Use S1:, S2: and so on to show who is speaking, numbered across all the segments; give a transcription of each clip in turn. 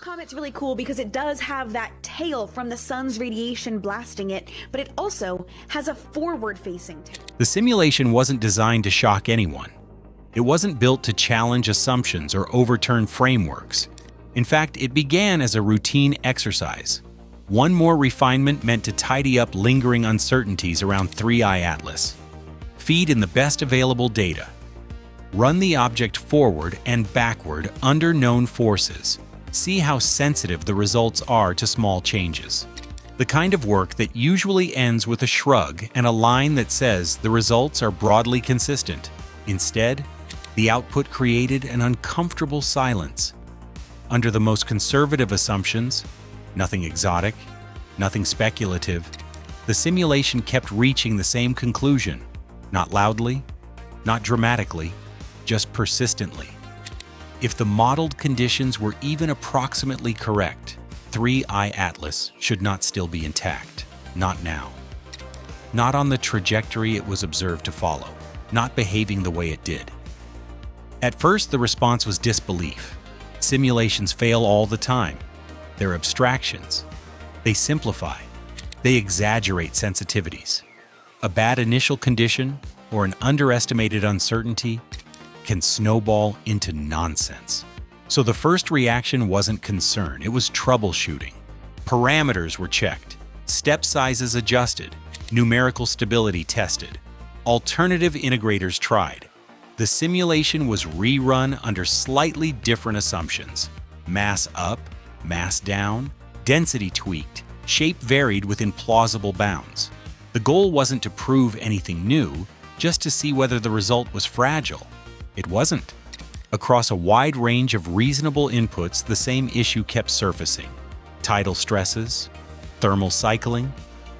S1: comet's really cool because it does have that tail from the sun's radiation blasting it, but it also has a forward-facing tail.
S2: The simulation wasn't designed to shock anyone. It wasn't built to challenge assumptions or overturn frameworks. In fact, it began as a routine exercise. One more refinement meant to tidy up lingering uncertainties around 3IATLAS. Feed in the best available data. Run the object forward and backward under known forces. See how sensitive the results are to small changes. The kind of work that usually ends with a shrug and a line that says the results are broadly consistent. Instead, the output created an uncomfortable silence. Under the most conservative assumptions, nothing exotic, nothing speculative, the simulation kept reaching the same conclusion, not loudly, not dramatically, just persistently. If the modeled conditions were even approximately correct, 3IATLAS should not still be intact. Not now. Not on the trajectory it was observed to follow, not behaving the way it did. At first, the response was disbelief. Simulations fail all the time. They're abstractions. They simplify. They exaggerate sensitivities. A bad initial condition or an underestimated uncertainty can snowball into nonsense. So the first reaction wasn't concern, it was troubleshooting. Parameters were checked, step sizes adjusted, numerical stability tested. Alternative integrators tried. The simulation was rerun under slightly different assumptions. Mass up, mass down, density tweaked, shape varied within plausible bounds. The goal wasn't to prove anything new, just to see whether the result was fragile. It wasn't. Across a wide range of reasonable inputs, the same issue kept surfacing. Tidal stresses, thermal cycling,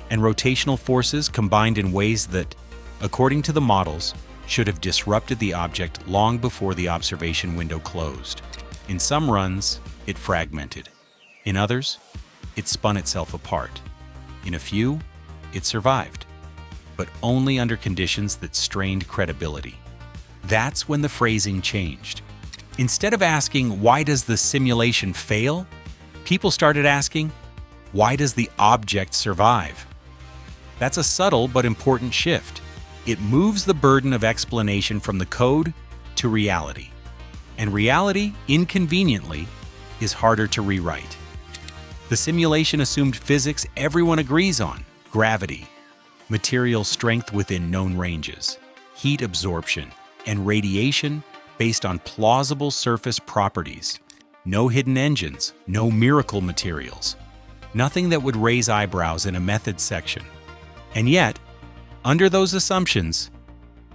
S2: and rotational forces combined in ways that, according to the models, should have disrupted the object long before the observation window closed. In some runs, it fragmented. In others, it spun itself apart. In a few, it survived, but only under conditions that strained credibility. That's when the phrasing changed. Instead of asking, why does the simulation fail? People started asking, why does the object survive? That's a subtle but important shift. It moves the burden of explanation from the code to reality. And reality, inconveniently, is harder to rewrite. The simulation assumed physics everyone agrees on: gravity, material strength within known ranges, heat absorption, and radiation based on plausible surface properties. No hidden engines, no miracle materials, nothing that would raise eyebrows in a methods section. And yet, under those assumptions,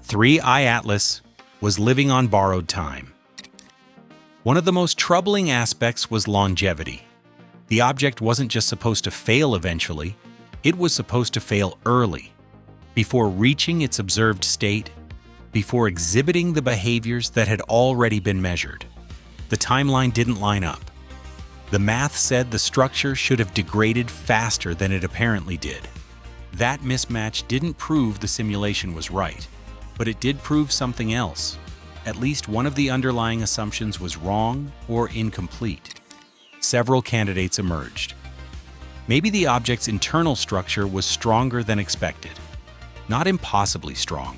S2: 3IATLAS was living on borrowed time. One of the most troubling aspects was longevity. The object wasn't just supposed to fail eventually, it was supposed to fail early, before reaching its observed state, before exhibiting the behaviors that had already been measured. The timeline didn't line up. The math said the structure should have degraded faster than it apparently did. That mismatch didn't prove the simulation was right, but it did prove something else. At least one of the underlying assumptions was wrong or incomplete. Several candidates emerged. Maybe the object's internal structure was stronger than expected. Not impossibly strong,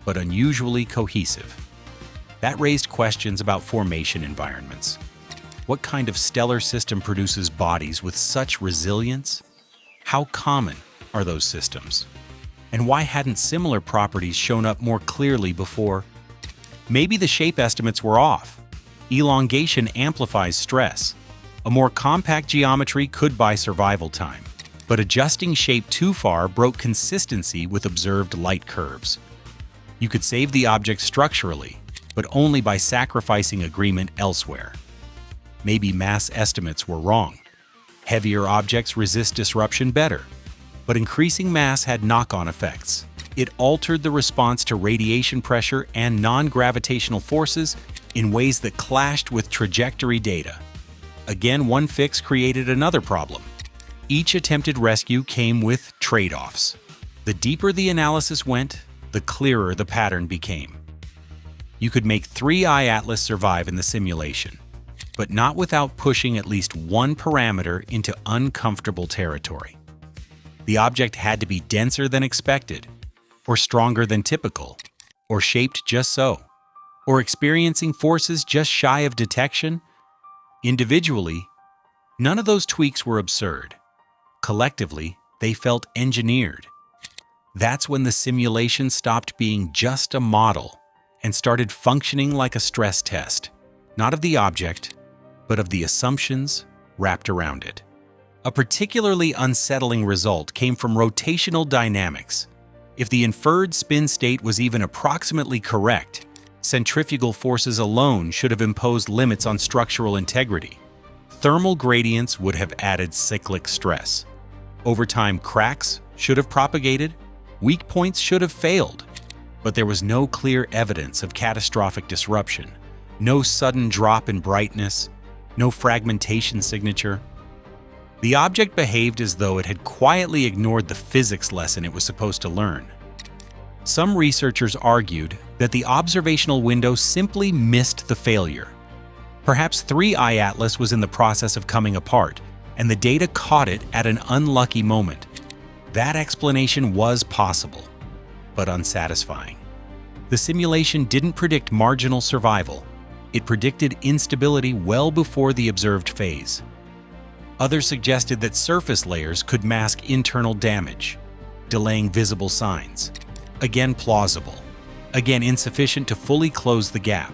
S2: but unusually cohesive. That raised questions about formation environments. What kind of stellar system produces bodies with such resilience? How common are those systems? And why hadn't similar properties shown up more clearly before? Maybe the shape estimates were off. Elongation amplifies stress. A more compact geometry could buy survival time, but adjusting shape too far broke consistency with observed light curves. You could save the object structurally, but only by sacrificing agreement elsewhere. Maybe mass estimates were wrong. Heavier objects resist disruption better, but increasing mass had knock-on effects. It altered the response to radiation pressure and non-gravitational forces in ways that clashed with trajectory data. Again, one fix created another problem. Each attempted rescue came with trade-offs. The deeper the analysis went, the clearer the pattern became. You could make 3IATLAS survive in the simulation, but not without pushing at least one parameter into uncomfortable territory. The object had to be denser than expected, or stronger than typical, or shaped just so, or experiencing forces just shy of detection. Individually, none of those tweaks were absurd. Collectively, they felt engineered. That's when the simulation stopped being just a model and started functioning like a stress test, not of the object, but of the assumptions wrapped around it. A particularly unsettling result came from rotational dynamics. If the inferred spin state was even approximately correct, centrifugal forces alone should have imposed limits on structural integrity. Thermal gradients would have added cyclic stress. Over time, cracks should have propagated, weak points should have failed. But there was no clear evidence of catastrophic disruption, no sudden drop in brightness, no fragmentation signature. The object behaved as though it had quietly ignored the physics lesson it was supposed to learn. Some researchers argued that the observational window simply missed the failure. Perhaps 3IATLAS was in the process of coming apart, and the data caught it at an unlucky moment. That explanation was possible, but unsatisfying. The simulation didn't predict marginal survival. It predicted instability well before the observed phase. Others suggested that surface layers could mask internal damage, delaying visible signs. Again plausible. Again insufficient to fully close the gap.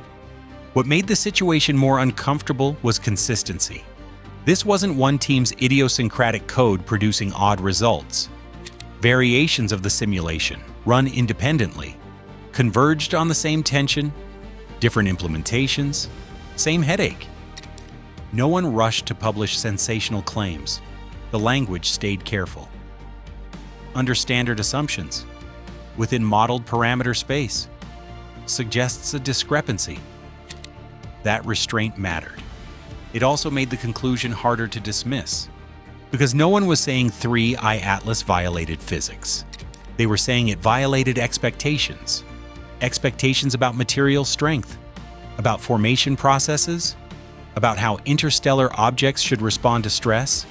S2: What made the situation more uncomfortable was consistency. This wasn't one team's idiosyncratic code producing odd results. Variations of the simulation, run independently, converged on the same tension, different implementations, same headache. No one rushed to publish sensational claims. The language stayed careful. Under standard assumptions, within modeled parameter space, suggests a discrepancy. That restraint mattered. It also made the conclusion harder to dismiss, because no one was saying 3IATLAS violated physics. They were saying it violated expectations. Expectations about material strength, about formation processes, about how interstellar objects should respond to stress,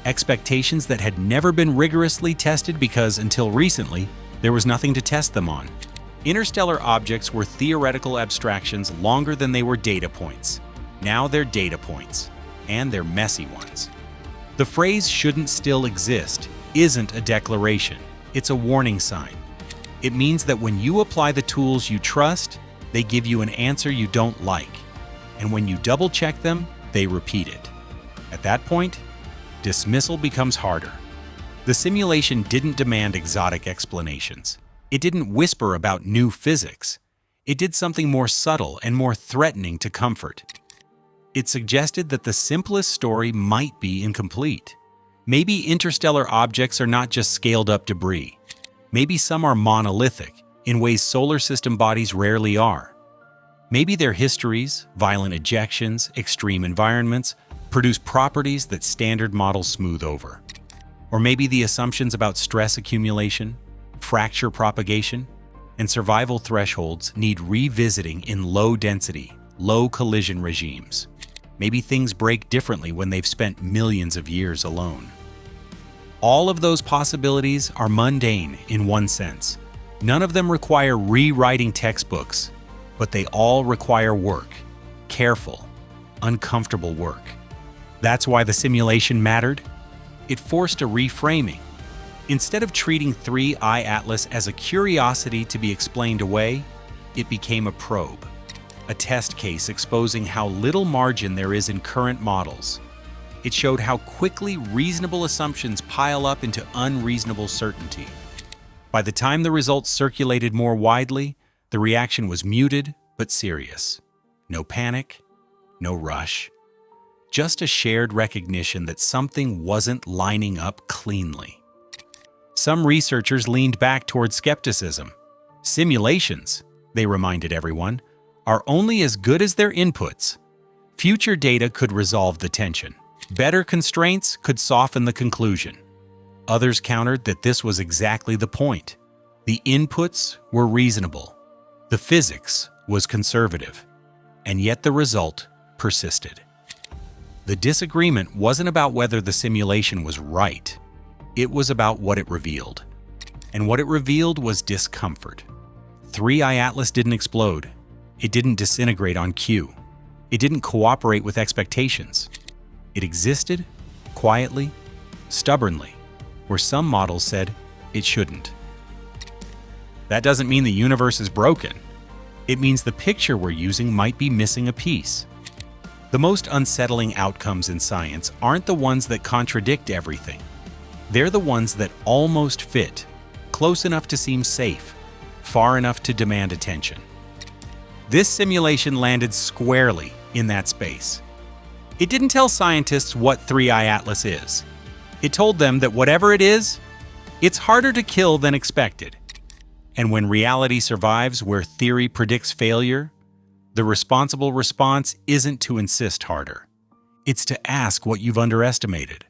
S2: expectations that had never been rigorously tested because, until recently, there was nothing to test them on. Interstellar objects were theoretical abstractions longer than they were data points. Now they're data points, and they're messy ones. The phrase "shouldn't still exist" isn't a declaration, it's a warning sign. It means that when you apply the tools you trust, they give you an answer you don't like. And when you double-check them, they repeat it. At that point, dismissal becomes harder. The simulation didn't demand exotic explanations. It didn't whisper about new physics. It did something more subtle and more threatening to comfort. It suggested that the simplest story might be incomplete. Maybe interstellar objects are not just scaled-up debris. Maybe some are monolithic, in ways solar system bodies rarely are. Maybe their histories, violent ejections, extreme environments, produce properties that standard models smooth over. Or maybe the assumptions about stress accumulation, fracture propagation, and survival thresholds need revisiting in low-density, low-collision regimes. Maybe things break differently when they've spent millions of years alone. All of those possibilities are mundane in one sense. None of them require rewriting textbooks, but they all require work, careful, uncomfortable work. That's why the simulation mattered. It forced a reframing. Instead of treating 3IATLAS as a curiosity to be explained away, it became a probe, a test case exposing how little margin there is in current models. It showed how quickly reasonable assumptions pile up into unreasonable certainty. By the time the results circulated more widely, the reaction was muted but serious. No panic, no rush. Just a shared recognition that something wasn't lining up cleanly. Some researchers leaned back toward skepticism. Simulations, they reminded everyone, are only as good as their inputs. Future data could resolve the tension. Better constraints could soften the conclusion. Others countered that this was exactly the point. The inputs were reasonable. The physics was conservative. And yet the result persisted. The disagreement wasn't about whether the simulation was right. It was about what it revealed. And what it revealed was discomfort. 3IATLAS didn't explode. It didn't disintegrate on cue. It didn't cooperate with expectations. It existed, quietly, stubbornly, where some models said it shouldn't. That doesn't mean the universe is broken. It means the picture we're using might be missing a piece. The most unsettling outcomes in science aren't the ones that contradict everything. They're the ones that almost fit, close enough to seem safe, far enough to demand attention. This simulation landed squarely in that space. It didn't tell scientists what 3IATLAS is. It told them that whatever it is, it's harder to kill than expected. And when reality survives where theory predicts failure, the responsible response isn't to insist harder. It's to ask what you've underestimated.